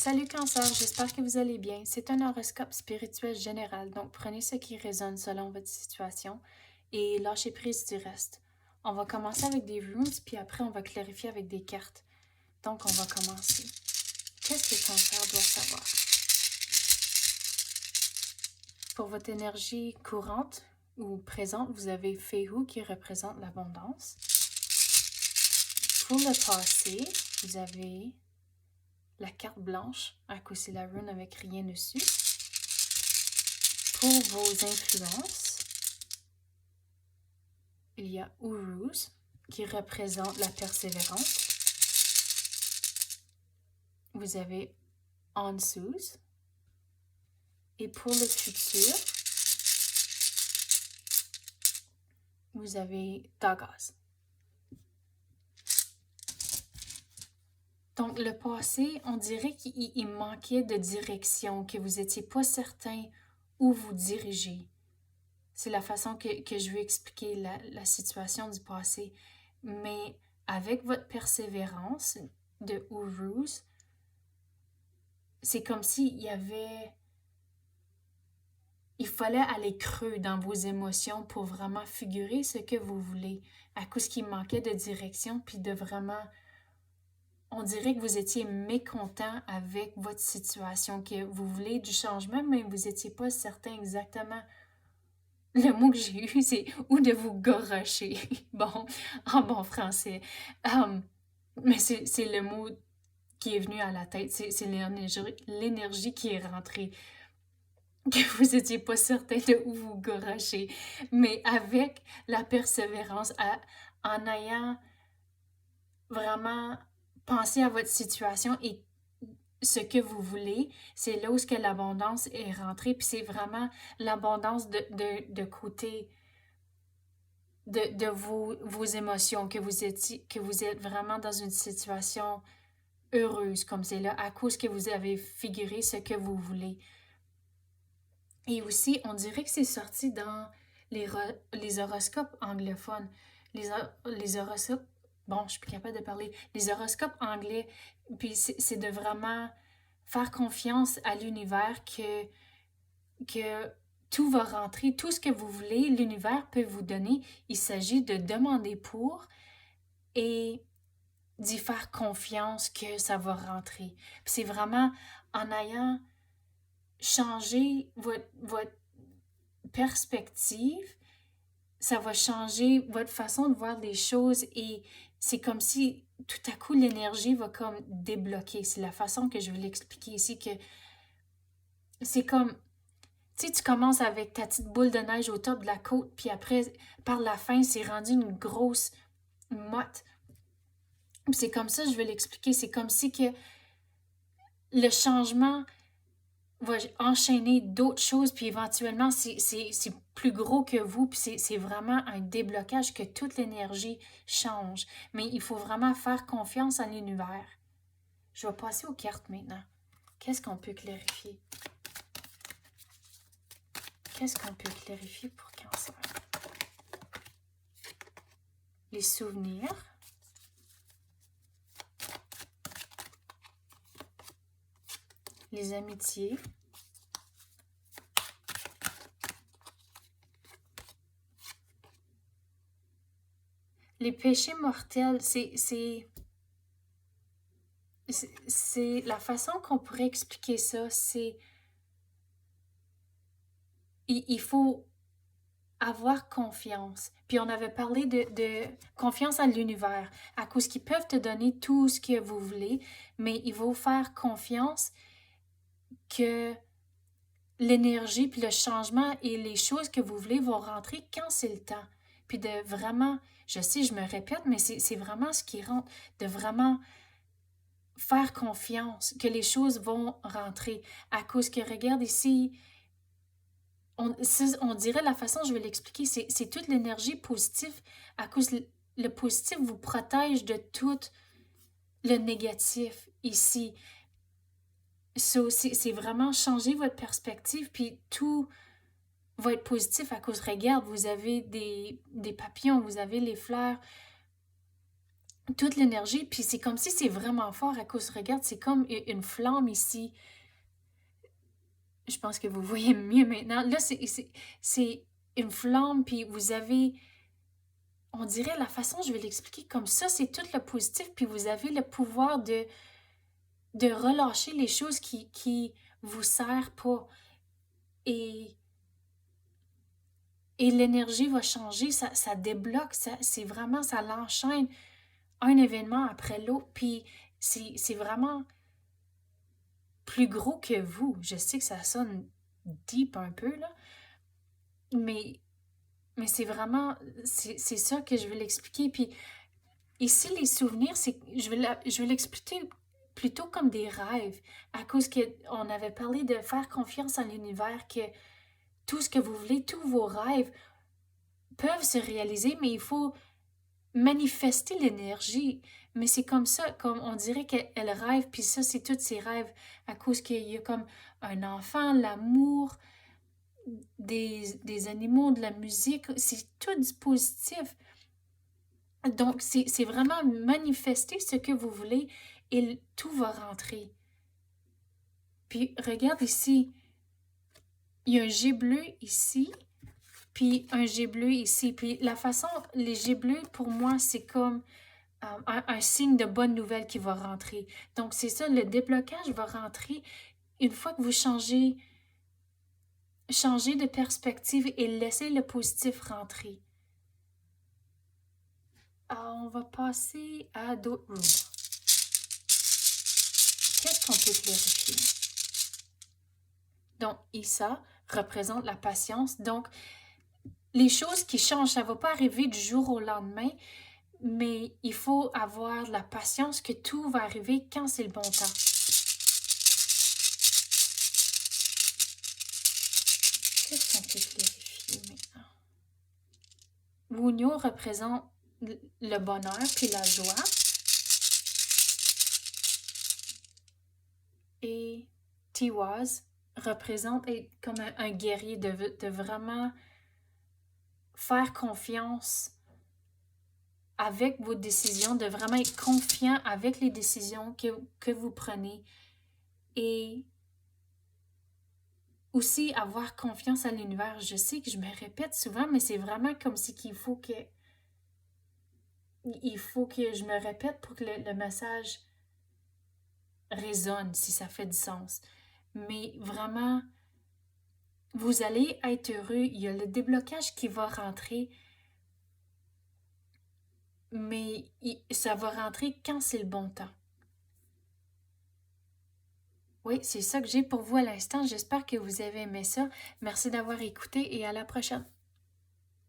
Salut Cancer, j'espère que vous allez bien. C'est un horoscope spirituel général, donc prenez ce qui résonne selon votre situation et lâchez prise du reste. On va commencer avec des runes, puis après on va clarifier avec des cartes. Donc on va commencer. Qu'est-ce que Cancer doit savoir? Pour votre énergie courante ou présente, vous avez Fehu qui représente l'abondance. Pour le passé, vous avez la carte blanche, à cause c'est la rune avec rien dessus. Pour vos influences, il y a Uruz qui représente la persévérance. Vous avez Ansuz. Et pour le futur, vous avez Dagas. Donc, le passé, on dirait qu'il manquait de direction, que vous n'étiez pas certain où vous dirigez. C'est la façon que je veux expliquer la situation du passé. Mais avec votre persévérance de Uruz, c'est comme s'il y avait... Il fallait aller creux dans vos émotions pour vraiment figurer ce que vous voulez, à cause qu'il manquait de direction, puis de vraiment... On dirait que vous étiez mécontent avec votre situation, que vous voulez du changement, mais vous n'étiez pas certain exactement. Le mot que j'ai eu, c'est « ou de vous gorocher ». Bon, en bon français. Mais c'est le mot qui est venu à la tête, c'est l'énergie qui est rentrée, que vous n'étiez pas certain de où vous gorocher. Mais avec la persévérance, en ayant vraiment pensé à votre situation et ce que vous voulez, c'est là où que l'abondance est rentrée, puis c'est vraiment l'abondance de côté de vos émotions, que vous êtes vraiment dans une situation heureuse, comme c'est là, à cause que vous avez figuré ce que vous voulez. Et aussi, on dirait que c'est sorti dans les horoscopes anglophones. Les horoscopes, bon, je suis plus capable de parler, les horoscopes anglais, puis c'est de vraiment faire confiance à l'univers que tout va rentrer, tout ce que vous voulez, l'univers peut vous donner. Il s'agit de demander pour et d'y faire confiance que ça va rentrer. Puis c'est vraiment en ayant changé votre perspective, ça va changer votre façon de voir les choses et c'est comme si tout à coup l'énergie va comme débloquer. C'est la façon que je vais l'expliquer ici, que c'est comme, tu sais, tu commences avec ta petite boule de neige au top de la côte, puis après, par la fin, c'est rendu une grosse motte. C'est comme ça, je vais l'expliquer. C'est comme si que le changement va enchaîner d'autres choses, puis éventuellement, c'est plus gros que vous, puis c'est vraiment un déblocage que toute l'énergie change. Mais il faut vraiment faire confiance à l'univers. Je vais passer aux cartes maintenant. Qu'est-ce qu'on peut clarifier? Qu'est-ce qu'on peut clarifier pour Cancer? Les souvenirs. Les amitiés. Les péchés mortels, c'est la façon qu'on pourrait expliquer ça, c'est il faut avoir confiance. Puis on avait parlé de confiance à l'univers, à cause qu'ils peuvent te donner tout ce que vous voulez, mais il faut faire confiance que l'énergie, puis le changement et les choses que vous voulez vont rentrer quand c'est le temps. Puis de vraiment, je sais, je me répète, mais c'est vraiment ce qui rentre, de vraiment faire confiance que les choses vont rentrer. À cause que, regarde ici, on dirait la façon je vais l'expliquer, c'est toute l'énergie positive, à cause le positif vous protège de tout le négatif ici. So, c'est vraiment changer votre perspective, puis tout va être positif à cause, regarde, vous avez des papillons, vous avez les fleurs, toute l'énergie, puis c'est comme si c'est vraiment fort à cause, regarde, c'est comme une flamme ici. Je pense que vous voyez mieux maintenant. Là, c'est une flamme, puis vous avez, on dirait la façon, je vais l'expliquer comme ça, c'est tout le positif, puis vous avez le pouvoir de relâcher les choses qui vous servent pas. Et, et l'énergie va changer, ça débloque, c'est vraiment, ça l'enchaîne un événement après l'autre, puis c'est vraiment plus gros que vous. Je sais que ça sonne deep un peu, là, mais, mais c'est vraiment, c'est ça que je veux l'expliquer. Puis ici, les souvenirs, je vais l'expliquer plutôt comme des rêves, à cause qu'on avait parlé de faire confiance à l'univers, que tout ce que vous voulez, tous vos rêves peuvent se réaliser, mais il faut manifester l'énergie. Mais c'est comme ça, comme on dirait qu'elle rêve, puis ça, c'est tous ses rêves, à cause qu'il y a comme un enfant, l'amour, des animaux, de la musique, c'est tout du positif. Donc, c'est vraiment manifester ce que vous voulez et tout va rentrer. Puis, regarde ici, il y a un jet bleu ici, puis un jet bleu ici. Puis, la façon, les jets bleus, pour moi, c'est comme un signe de bonne nouvelle qui va rentrer. Donc, c'est ça, le déblocage va rentrer une fois que vous changez de perspective et laissez le positif rentrer. On va passer à d'autres rooms. Qu'est-ce qu'on peut clarifier? Donc, Issa représente la patience. Donc, les choses qui changent, ça ne va pas arriver du jour au lendemain, mais il faut avoir la patience que tout va arriver quand c'est le bon temps. Qu'est-ce qu'on peut clarifier maintenant? Wunyo représente le bonheur puis la joie. Et Tiwaz représente être comme un guerrier, de vraiment faire confiance avec vos décisions, de vraiment être confiant avec les décisions que vous prenez et aussi avoir confiance à l'univers. Je sais que je me répète souvent, mais c'est vraiment comme si il faut que je me répète pour que le message résonne, si ça fait du sens. Mais vraiment, vous allez être heureux. Il y a le déblocage qui va rentrer, mais ça va rentrer quand c'est le bon temps. Oui, c'est ça que j'ai pour vous à l'instant. J'espère que vous avez aimé ça. Merci d'avoir écouté et à la prochaine.